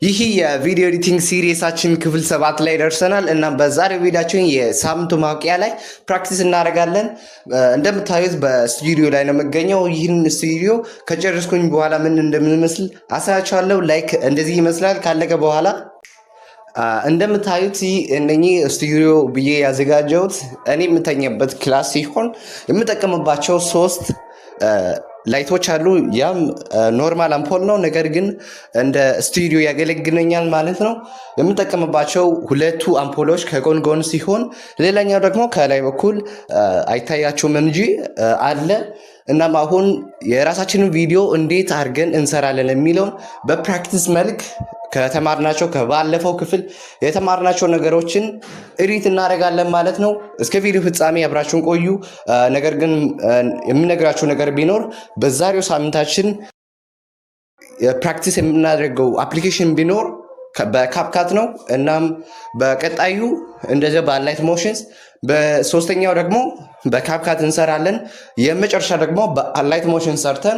ይህ የቪዲዮ ኤዲቲንግ ሲሪየሳችን ክፍል 7 ላይ ደርሰናል እና በዛሬው ቪዲዮአችን የሳምንቱ ማብቂያ ላይ ፕራክቲስ እናደርጋለን። እንደምታዩት በስቱዲዮ ላይ ነው የምገኘው። ይህን ስቱዲዮ ከጨረስኩኝ በኋላ ምን እንደምንመስል አሳያችኋለሁ። ላይክ እንደዚህ ይመስላል ካለቀ በኋላ። እንደምታዩት እነኚህ ስቱዲዮ ብዬ ያዘጋጀሁት እኔ የምተኛበት ክላስ ሲሆን የምጠቀምባቸው 3 ላይቶች አሉ። ያም ኖርማል አምፖል ነው፣ ነገር ግን እንደ ስቱዲዮ ያገለግለኛል ማለት ነው። የምጠቀምባቸው 2ቱ አምፖሎች ከጎን ጎን ሲሆን ሌላኛው ደግሞ ከላይ በኩል አይታያችሁም እንጂ አለ። እናም አሁን የራሳችንን ቪዲዮ እንዴት አድርገን እንሰራለን የሚለውን በፕራክቲስ መልክ ከተማርናቸው ከባለፈው ክፍል የተማርናቸው ነገሮችን ኤዲት እናደርጋለን ማለት ነው። እስከ ቪዲዮ ፍጻሜ አብራችሁን ቆዩ። ነገር ግን የምነግራችሁ ነገር ቢኖር በዛሬው ሳምንታችን ፕራክቲስ የምናደርገው አፕሊኬሽን ቢኖር በካፕካት ነው። እናም በቀጣዩ እንደዚህ በላይት ሞሽንስ፣ በሶስተኛው ደግሞ በካፕካት እንሰራለን። የመጨረሻ ደግሞ በላይት ሞሽን ሰርተን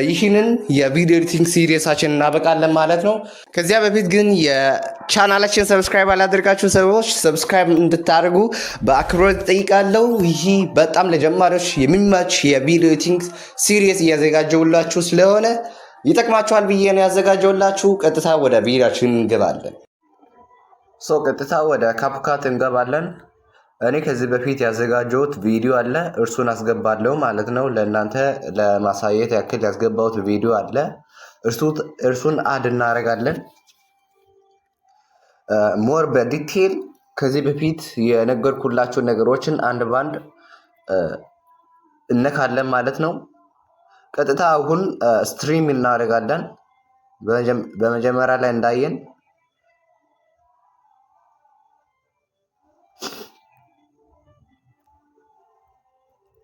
ይህንን የቪዲዮ ኤዲቲንግ ሲሪየሳችን እናበቃለን ማለት ነው። ከዚያ በፊት ግን የቻናላችን ሰብስክራይብ አላደርጋችሁ ሰዎች ሰብስክራይብ እንድታደርጉ በአክብሮት ጠይቃለሁ። ይህ በጣም ለጀማሪዎች የሚመች የቪዲዮ ኤዲቲንግ ሲሪየስ እያዘጋጀውላችሁ ስለሆነ ይጠቅማችኋል ብዬ ነው ያዘጋጀውላችሁ። ቀጥታ ወደ ቪዲዮአችን እንገባለን። ቀጥታ ወደ ካፕካት እንገባለን። እኔ ከዚህ በፊት ያዘጋጀሁት ቪዲዮ አለ፣ እርሱን አስገባለሁ ማለት ነው። ለእናንተ ለማሳየት ያክል ያስገባሁት ቪዲዮ አለ፣ እርሱን አድ እናደርጋለን። ሞር በዲቴል ከዚህ በፊት የነገርኩላችሁ ነገሮችን አንድ ባንድ እነካለን ማለት ነው። ቀጥታ አሁን ስትሪም እናደርጋለን። በመጀመሪያ ላይ እንዳየን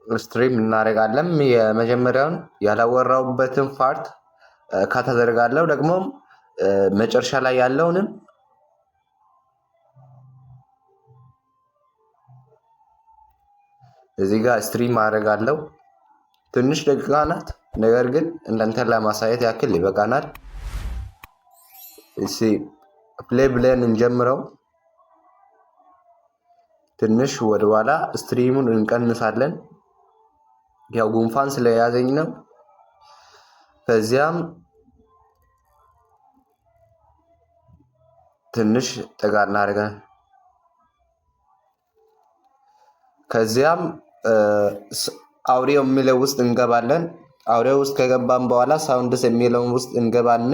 ስትሪም እናደርጋለን። የመጀመሪያውን ያላወራውበትን ፓርት ካተደርጋለሁ፣ ደግሞ መጨረሻ ላይ ያለውንም እዚህ ጋር ስትሪም አደርጋለሁ። ትንሽ ደቂቃ ናት፣ ነገር ግን እናንተን ለማሳየት ያክል ይበቃናል። እሺ ፕሌይ ብለን እንጀምረው። ትንሽ ወደኋላ ስትሪሙን እንቀንሳለን፣ ያው ጉንፋን ስለያዘኝ ነው። ከዚያም ትንሽ ጠጋ እናደርጋለን። ከዚያም አውዲዮ የሚለው ውስጥ እንገባለን። አውዲዮ ውስጥ ከገባን በኋላ ሳውንድስ የሚለውን ውስጥ እንገባን።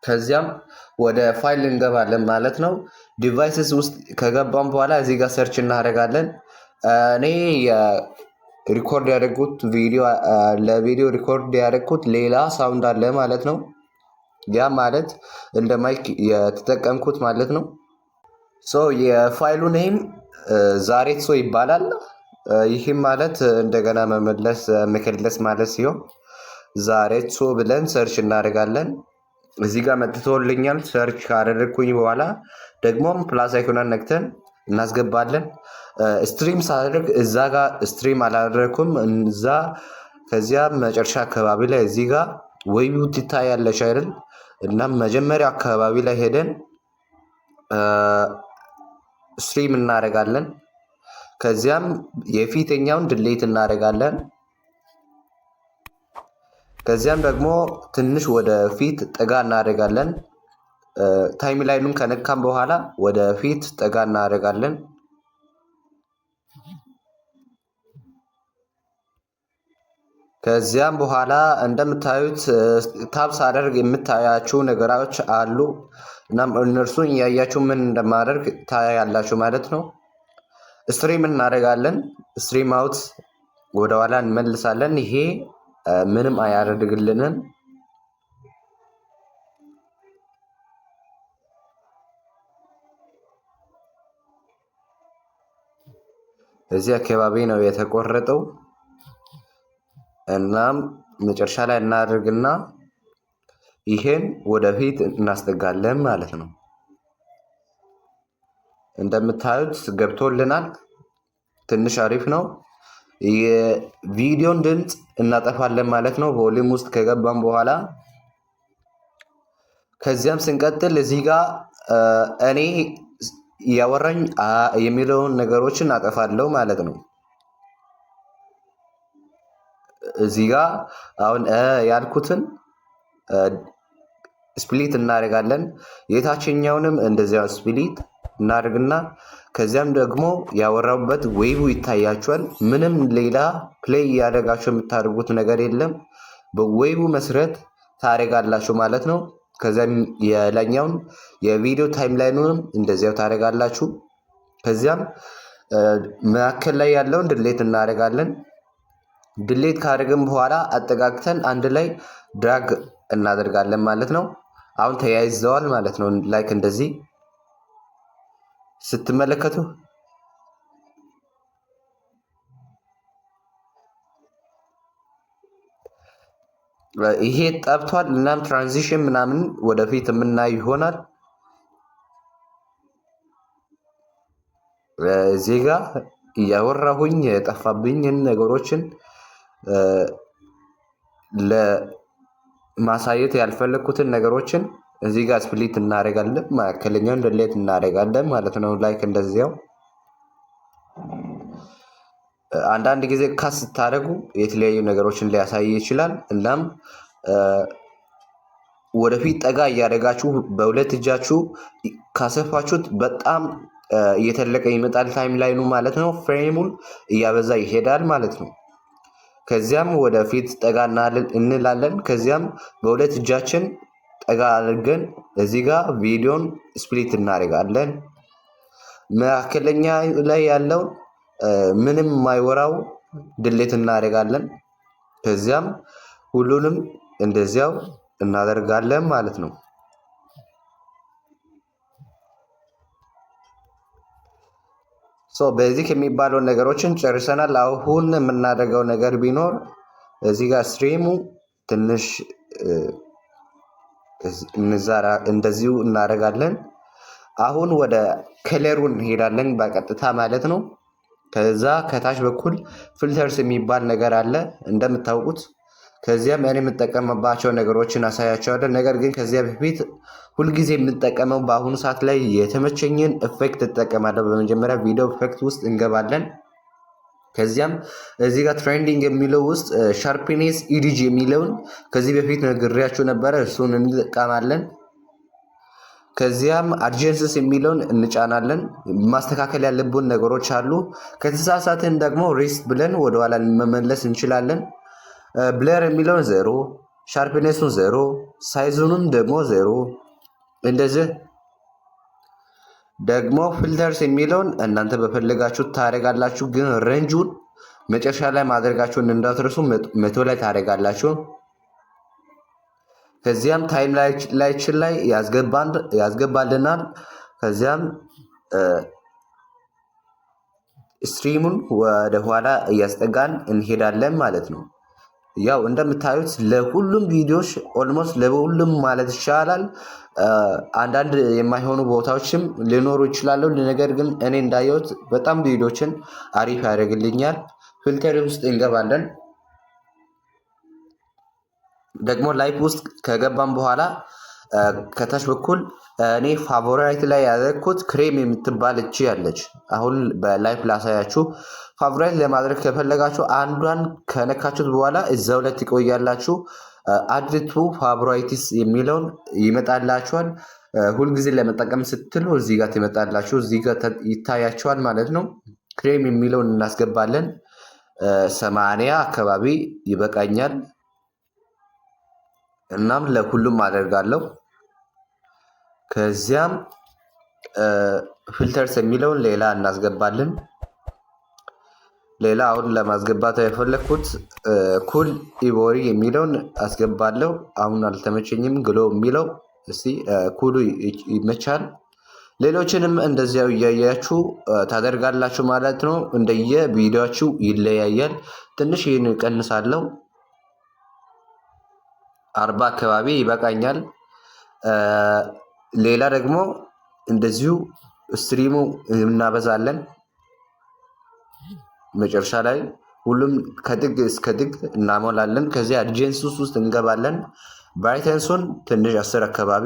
ከዚያም ወደ ፋይል እንገባለን ማለት ነው። ዲቫይስስ ውስጥ ከገባን በኋላ እዚህ ጋር ሰርች እናደርጋለን። እኔ ሪኮርድ ያደረኩት ለቪዲዮ ሪኮርድ ያደረኩት ሌላ ሳውንድ አለ ማለት ነው። ያ ማለት እንደ ማይክ የተጠቀምኩት ማለት ነው። የፋይሉ ኔም ዛሬትሶ ይባላል። ይህም ማለት እንደገና መከለስ ማለት ሲሆን ዛሬትሶ ብለን ሰርች እናደርጋለን። እዚህ ጋር መጥቶልኛል። ሰርች ካደረግኩኝ በኋላ ደግሞም ፕላስ አይኮናን ነክተን እናስገባለን። ስትሪም ሳደርግ እዛ ጋር ስትሪም አላደረኩም እዛ። ከዚያ መጨረሻ አካባቢ ላይ እዚህ ጋር ዌይቡት ይታያለሽ አይደል? እናም መጀመሪያ አካባቢ ላይ ሄደን ስትሪም እናደርጋለን። ከዚያም የፊተኛውን ድሌት እናደርጋለን። ከዚያም ደግሞ ትንሽ ወደ ፊት ጠጋ እናደርጋለን። ታይም ላይኑን ከነካም በኋላ ወደ ፊት ጠጋ እናደርጋለን። ከዚያም በኋላ እንደምታዩት ታብ ሳደርግ የምታያችሁ ነገሮች አሉ። እናም እነርሱን እያያችሁ ምን እንደማደርግ ታያላችሁ ማለት ነው። ስትሪም እናደርጋለን። ስትሪም አውት ወደ ኋላ እንመልሳለን። ይሄ ምንም አያደርግልንም። እዚህ አካባቢ ነው የተቆረጠው። እናም መጨረሻ ላይ እናደርግና ይሄን ወደፊት እናስጠጋለን ማለት ነው። እንደምታዩት ገብቶልናል። ትንሽ አሪፍ ነው። የቪዲዮን ድምፅ እናጠፋለን ማለት ነው። ቮሊዩም ውስጥ ከገባን በኋላ ከዚያም ስንቀጥል እዚህ ጋር እኔ እያወራኝ የሚለውን ነገሮችን አጠፋለሁ ማለት ነው። እዚህ ጋር አሁን ያልኩትን ስፕሊት እናደርጋለን። የታችኛውንም እንደዚያ ስፕሊት እናደርግና ከዚያም ደግሞ ያወራውበት ዌቡ ይታያችኋል። ምንም ሌላ ፕሌይ እያደረጋችሁ የምታደርጉት ነገር የለም። በዌቡ መሰረት ታደርጋላችሁ ማለት ነው። ከዚያም የላኛውን የቪዲዮ ታይም ላይኑንም እንደዚያው ታደርጋላችሁ። ከዚያም መካከል ላይ ያለውን ድሌት እናደርጋለን። ድሌት ካደረግን በኋላ አጠጋግተን አንድ ላይ ድራግ እናደርጋለን ማለት ነው። አሁን ተያይዘዋል ማለት ነው። ላይክ እንደዚህ ስትመለከቱ ይሄ ጠብቷል። እናም ትራንዚሽን ምናምን ወደፊት የምናይ ይሆናል። እዚህ ጋ እያወራሁኝ የጠፋብኝን ነገሮችን ለማሳየት ያልፈለግኩትን ነገሮችን እዚህ ጋር ስፕሊት እናደርጋለን። መካከለኛውን ድሌት እናደርጋለን ማለት ነው። ላይክ እንደዚያው አንዳንድ ጊዜ ካስ ስታደርጉ የተለያዩ ነገሮችን ሊያሳይ ይችላል። እናም ወደፊት ጠጋ እያደረጋችሁ በሁለት እጃችሁ ካሰፋችሁት በጣም እየተለቀ ይመጣል ታይም ላይኑ ማለት ነው። ፍሬሙን እያበዛ ይሄዳል ማለት ነው። ከዚያም ወደፊት ጠጋ እንላለን። ከዚያም በሁለት እጃችን ጠጋ አድርገን እዚህ ጋር ቪዲዮን ስፕሊት እናደርጋለን። መካከለኛ ላይ ያለውን ምንም የማይወራው ድሌት እናደርጋለን። ከዚያም ሁሉንም እንደዚያው እናደርጋለን ማለት ነው። ቤዚክ የሚባለውን ነገሮችን ጨርሰናል። አሁን የምናደርገው ነገር ቢኖር እዚህ ጋር ስትሪሙ ትንሽ እንደዚሁ እናደርጋለን። አሁን ወደ ከለሩን እንሄዳለን በቀጥታ ማለት ነው። ከዛ ከታች በኩል ፊልተርስ የሚባል ነገር አለ እንደምታውቁት። ከዚያም እኔ የምጠቀምባቸው ነገሮችን አሳያቸዋለን። ነገር ግን ከዚያ በፊት ሁልጊዜ የምጠቀመው በአሁኑ ሰዓት ላይ የተመቸኝን ኢፌክት እጠቀማለሁ። በመጀመሪያ ቪዲዮ ኢፌክት ውስጥ እንገባለን። ከዚያም እዚህ ጋር ትሬንዲንግ የሚለው ውስጥ ሻርፕኔስ ኢዲጂ የሚለውን ከዚህ በፊት ነግሬያችሁ ነበረ። እሱን እንጠቀማለን። ከዚያም አድጀንስስ የሚለውን እንጫናለን። ማስተካከል ያለብን ነገሮች አሉ። ከተሳሳትን ደግሞ ሪስት ብለን ወደኋላ መመለስ እንችላለን። ብለር የሚለውን 0፣ ሻርፕኔሱን 0፣ ሳይዙንም ደግሞ 0። እንደዚህ ደግሞ ፊልተርስ የሚለውን እናንተ በፈለጋችሁ ታደርጋላችሁ። ግን ሬንጁን መጨረሻ ላይ ማድረጋችሁን እንዳትረሱ፣ 100 ላይ ታደርጋላችሁ። ከዚያም ታይም ላይችን ላይ ያስገባልናል። ከዚያም ስትሪሙን ወደ ኋላ እያስጠጋን እንሄዳለን ማለት ነው። ያው እንደምታዩት ለሁሉም ቪዲዮዎች ኦልሞስት ለሁሉም ማለት ይቻላል አንዳንድ የማይሆኑ ቦታዎችም ሊኖሩ ይችላሉ። ነገር ግን እኔ እንዳየሁት በጣም ቪዲዮዎችን አሪፍ ያደርግልኛል። ፊልተር ውስጥ እንገባለን። ደግሞ ላይፍ ውስጥ ከገባን በኋላ ከታች በኩል እኔ ፋቮራይት ላይ ያደረኩት ክሬም የምትባል እቺ ያለች። አሁን በላይፍ ላሳያችሁ። ፋቮራይት ለማድረግ ከፈለጋችሁ አንዷን ከነካችሁት በኋላ እዛው ላይ ትቆያላችሁ። አድቱ ፋቮራይትስ የሚለውን ይመጣላችኋል። ሁልጊዜ ለመጠቀም ስትሉ እዚህ ጋር ትመጣላችሁ። እዚህ ጋር ይታያችኋል ማለት ነው። ክሬም የሚለውን እናስገባለን። 80 አካባቢ ይበቃኛል። እናም ለሁሉም አደርጋለሁ። ከዚያም ፊልተርስ የሚለውን ሌላ እናስገባለን። ሌላ አሁን ለማስገባት የፈለኩት ኩል ኢቮሪ የሚለውን አስገባለሁ። አሁን አልተመቸኝም። ግሎ የሚለው እስቲ ኩሉ ይመቻል። ሌሎችንም እንደዚያው እያያችሁ ታደርጋላችሁ ማለት ነው። እንደየ ቪዲዮአችሁ ይለያያል። ትንሽ ይህን እቀንሳለሁ። 40 አካባቢ ይበቃኛል። ሌላ ደግሞ እንደዚሁ ስትሪሙ እናበዛለን። መጨረሻ ላይ ሁሉም ከጥግ እስከ ጥግ እናሞላለን። ከዚያ አድጀንስ ውስጥ እንገባለን። ብራይተንሱን ትንሽ 10 አካባቢ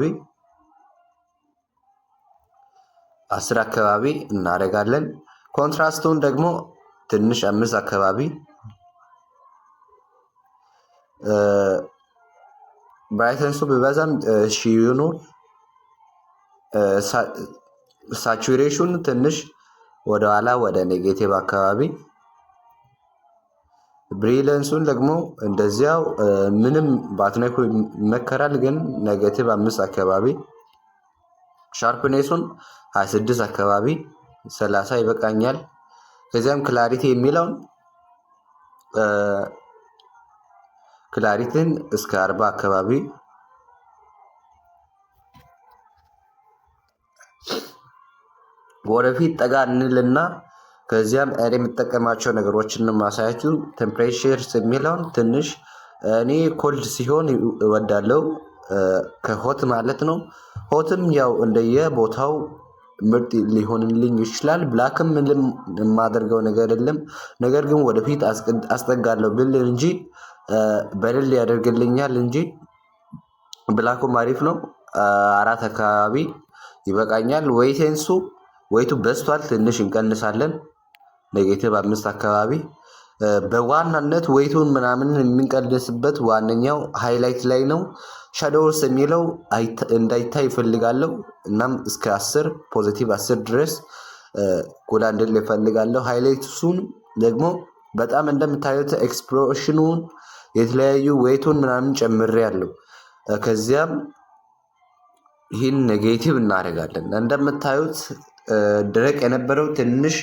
10 አካባቢ እናደርጋለን። ኮንትራስቱን ደግሞ ትንሽ 5 አካባቢ፣ ብራይተንሱ ቢበዛም ይኑር። ሳቹሬሽን ትንሽ ወደኋላ ወደ ኔጌቲቭ አካባቢ፣ ብሪለንሱን ደግሞ እንደዚያው ምንም ባትነኩ ይመከራል፣ ግን ኔጌቲቭ 5 አካባቢ። ሻርፕኔሱን 26 አካባቢ፣ 30 ይበቃኛል። ከዚያም ክላሪቲ የሚለውን ክላሪቲን እስከ 40 አካባቢ፣ ወደፊት ጠጋ እንልና ከዚያም እኔ የምጠቀማቸው ነገሮችን ማሳያችሁ። ቴምፕሬቸርስ የሚለውን ትንሽ እኔ ኮልድ ሲሆን እወዳለሁ፣ ከሆት ማለት ነው። ሆትም ያው እንደየ ቦታው ምርጥ ሊሆንልኝ ይችላል። ብላክም ምንም የማደርገው ነገር የለም። ነገር ግን ወደፊት አስጠጋለሁ ብል እንጂ በልል ያደርግልኛል እንጂ ብላኩም አሪፍ ነው። 4 አካባቢ ይበቃኛል። ወይቱ በስቷል፣ ትንሽ እንቀንሳለን። ኔጌቲቭ 5 አካባቢ። በዋናነት ወይቱን ምናምን የምንቀንስበት ዋነኛው ሃይላይት ላይ ነው። ሻዶውስ የሚለው እንዳይታይ ይፈልጋለሁ። እናም እስከ 10 ፖዚቲቭ 10 ድረስ ጎላ እንድል ይፈልጋለሁ። ሃይላይትሱን ደግሞ በጣም እንደምታዩት ኤክስፕሎሽኑን የተለያዩ ዌይቱን ምናምን ጨምሬ ያለው። ከዚያም ይህን ኔጌቲቭ እናደርጋለን። እንደምታዩት ደረቅ የነበረው ትንሽ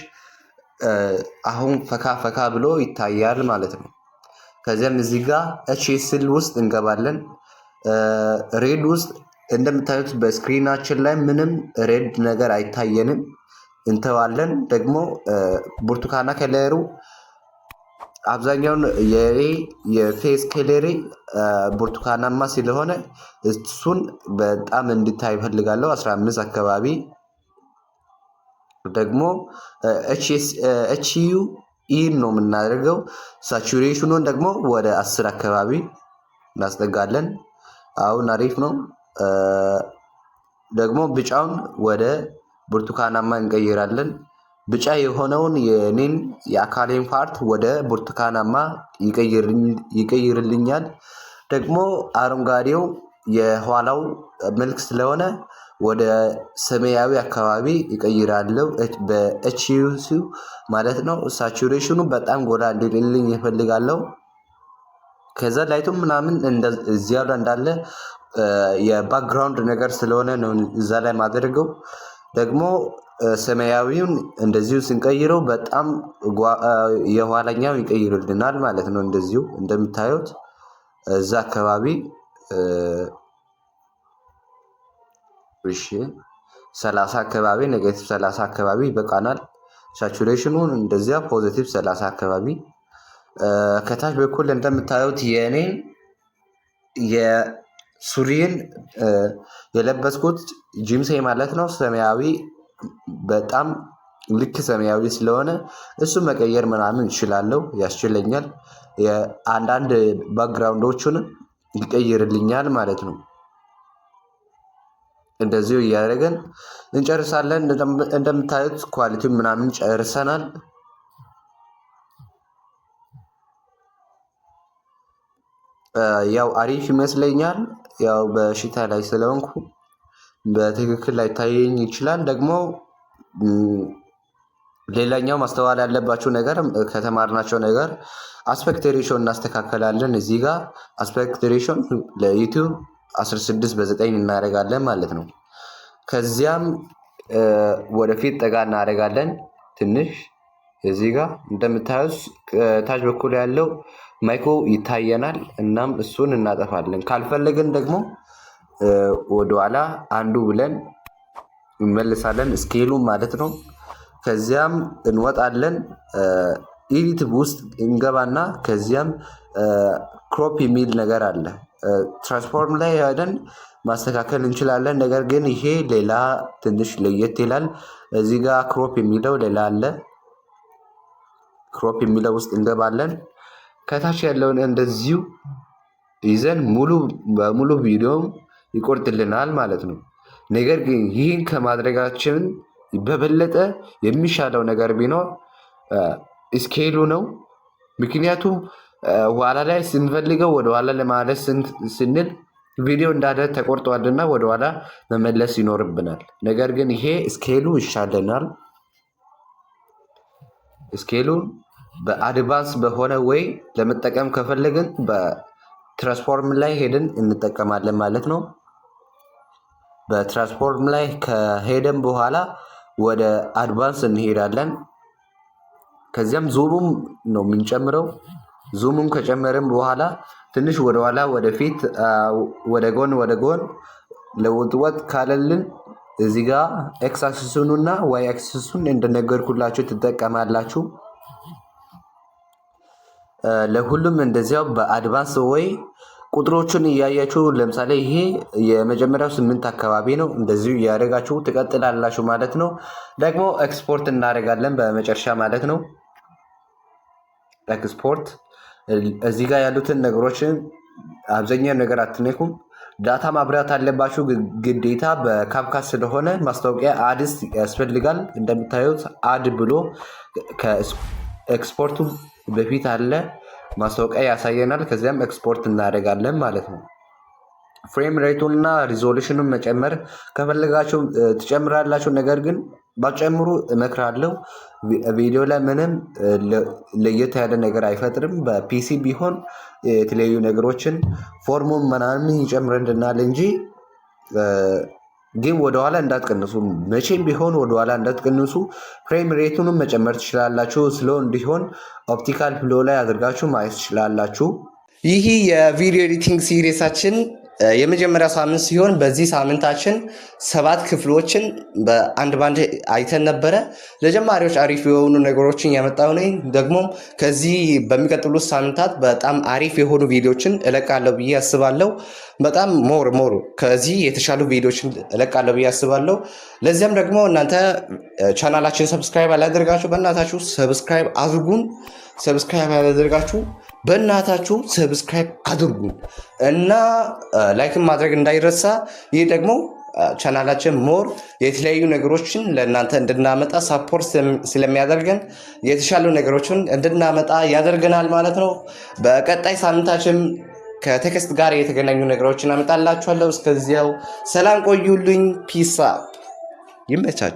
አሁን ፈካ ፈካ ብሎ ይታያል ማለት ነው። ከዚያም እዚህ ጋር ኤችኤስኤል ውስጥ እንገባለን። ሬድ ውስጥ እንደምታዩት በስክሪናችን ላይ ምንም ሬድ ነገር አይታየንም፣ እንተዋለን። ደግሞ ብርቱካና ከለሩ አብዛኛውን የፌስ ከለሪ ብርቱካናማ ስለሆነ እሱን በጣም እንድታይ ይፈልጋለሁ። 15 አካባቢ ደግሞ ኤችዩ ኢን ነው የምናደርገው። ሳቹሬሽኑን ደግሞ ወደ 10 አካባቢ እናስጠጋለን። አሁን አሪፍ ነው። ደግሞ ብጫውን ወደ ብርቱካናማ እንቀይራለን። ብጫ የሆነውን የኔን የአካሌን ፓርት ወደ ብርቱካናማ ይቀይርልኛል። ደግሞ አረንጓዴው የኋላው መልክ ስለሆነ ወደ ሰማያዊ አካባቢ ይቀይራለሁ፣ በኤችዩሲ ማለት ነው። ሳቹሬሽኑ በጣም ጎላ እንዲልልኝ ይፈልጋለሁ። ከዛ ላይቱም ምናምን እዚያ ላይ እንዳለ የባክግራውንድ ነገር ስለሆነ ነው እዛ ላይ ማድረገው። ደግሞ ሰማያዊውን እንደዚሁ ስንቀይረው በጣም የኋላኛው ይቀይርልናል ማለት ነው። እንደዚሁ እንደምታዩት እዛ አካባቢ 30 አካባቢ ኔጌቲቭ 30 አካባቢ ይበቃናል። ሳቹሬሽኑን እንደዚያ ፖዚቲቭ 30 አካባቢ። ከታች በኩል እንደምታዩት የኔን የሱሪን የለበስኩት ጂምሴ ማለት ነው ሰማያዊ፣ በጣም ልክ ሰማያዊ ስለሆነ እሱ መቀየር ምናምን ይችላለሁ፣ ያስችለኛል። የአንዳንድ ባክግራውንዶቹን ይቀይርልኛል ማለት ነው። እንደዚሁ እያደረገን እንጨርሳለን። እንደምታዩት ኳሊቲውን ምናምን ጨርሰናል። ያው አሪፍ ይመስለኛል። ያው በሽታ ላይ ስለሆንኩ በትክክል ላይታየኝ ይችላል። ደግሞ ሌላኛው ማስተዋል ያለባቸው ነገር ከተማርናቸው ነገር አስፔክት ሬሽዮ እናስተካከላለን። እዚህ ጋር አስፔክት ሬሽዮ ለዩቲዩብ 16:9 እናደርጋለን ማለት ነው። ከዚያም ወደፊት ጠጋ እናደርጋለን ትንሽ። እዚህ ጋር እንደምታዩት ታች በኩል ያለው ማይኮ ይታየናል። እናም እሱን እናጠፋለን። ካልፈለግን ደግሞ ወደኋላ አንዱ ብለን እንመልሳለን፣ ስኬሉ ማለት ነው። ከዚያም እንወጣለን፣ ኤዲት ውስጥ እንገባና ከዚያም ክሮፕ የሚል ነገር አለ። ትራንስፎርም ላይ ሄደን ማስተካከል እንችላለን። ነገር ግን ይሄ ሌላ ትንሽ ለየት ይላል። እዚህ ጋር ክሮፕ የሚለው ሌላ አለ። ክሮፕ የሚለው ውስጥ እንገባለን። ከታች ያለውን እንደዚሁ ይዘን ሙሉ በሙሉ ቪዲዮ ይቆርጥልናል ማለት ነው። ነገር ግን ይህን ከማድረጋችን በበለጠ የሚሻለው ነገር ቢኖር ስኬሉ ነው። ምክንያቱም ኋላ ላይ ስንፈልገው ወደኋላ ለማለት ስንል ቪዲዮ እንዳለ ተቆርጧልና ወደኋላ መመለስ ይኖርብናል። ነገር ግን ይሄ ስኬሉ ይሻለናል። ስኬሉን በአድቫንስ በሆነ ወይ ለመጠቀም ከፈለግን በትራንስፎርም ላይ ሄደን እንጠቀማለን ማለት ነው። በትራንስፎርም ላይ ከሄደን በኋላ ወደ አድቫንስ እንሄዳለን። ከዚያም ዙሙም ነው የምንጨምረው። ዙሙም ከጨመርን በኋላ ትንሽ ወደኋላ፣ ወደፊት፣ ወደ ጎን ለውጥወጥ ካለልን እዚህ ጋር ኤክስ አክሲሱን እና ዋይ አክሲሱን እንደነገርኩላችሁ ትጠቀማላችሁ። ለሁሉም እንደዚያው በአድቫንስ ወይ ቁጥሮቹን እያያችሁ ለምሳሌ ይሄ የመጀመሪያው 8 አካባቢ ነው። እንደዚሁ እያደረጋችሁ ትቀጥላላችሁ ማለት ነው። ደግሞ ኤክስፖርት እናደርጋለን በመጨረሻ ማለት ነው። ኤክስፖርት እዚህ ጋር ያሉትን ነገሮችን አብዛኛው ነገር አትነኩም። ዳታ ማብራት አለባችሁ ግዴታ በካፕካት ስለሆነ ማስታወቂያ አድስ ያስፈልጋል። እንደምታዩት አድ ብሎ ከኤክስፖርቱ በፊት አለ ማስታወቂያ ያሳየናል። ከዚያም ኤክስፖርት እናደርጋለን ማለት ነው። ፍሬም ሬቱንና ሪዞሉሽኑን መጨመር ከፈለጋችሁ ትጨምራላችሁ። ነገር ግን ባጨምሩ እመክራለሁ። ቪዲዮ ላይ ምንም ለየት ያለ ነገር አይፈጥርም። በፒሲ ቢሆን የተለያዩ ነገሮችን ፎርሙን ምናምን ይጨምርልናል እንጂ ግን ወደኋላ እንዳትቀንሱ፣ መቼም ቢሆን ወደኋላ እንዳትቀንሱ። ፍሬም ሬቱንም መጨመር ትችላላችሁ። ስሎ እንዲሆን ኦፕቲካል ፍሎ ላይ አድርጋችሁ ማየት ትችላላችሁ። ይህ የቪዲዮ ኤዲቲንግ ሲሪሳችን የመጀመሪያ ሳምንት ሲሆን በዚህ ሳምንታችን 7 ክፍሎችን በአንድ ባንድ አይተን ነበረ። ለጀማሪዎች አሪፍ የሆኑ ነገሮችን ያመጣው ነኝ። ደግሞ ከዚህ በሚቀጥሉት ሳምንታት በጣም አሪፍ የሆኑ ቪዲዮችን እለቃለሁ ብዬ አስባለሁ። በጣም ሞር ከዚህ የተሻሉ ቪዲዮችን እለቃለሁ ብዬ አስባለሁ። ለዚያም ደግሞ እናንተ ቻናላችን ሰብስክራይብ አላደርጋችሁ በእናታችሁ ሰብስክራይብ አድርጉን። ሰብስክራይብ ያላደርጋችሁ በእናታችሁ ሰብስክራይብ አድርጉ እና ላይክን ማድረግ እንዳይረሳ። ይህ ደግሞ ቻናላችን ሞር የተለያዩ ነገሮችን ለእናንተ እንድናመጣ ሳፖርት ስለሚያደርገን የተሻሉ ነገሮችን እንድናመጣ ያደርገናል ማለት ነው። በቀጣይ ሳምንታችን ከቴክስት ጋር የተገናኙ ነገሮችን አመጣላችኋለሁ። እስከዚያው ሰላም ቆዩልኝ። ፒስ አፕ። ይመቻችሁ።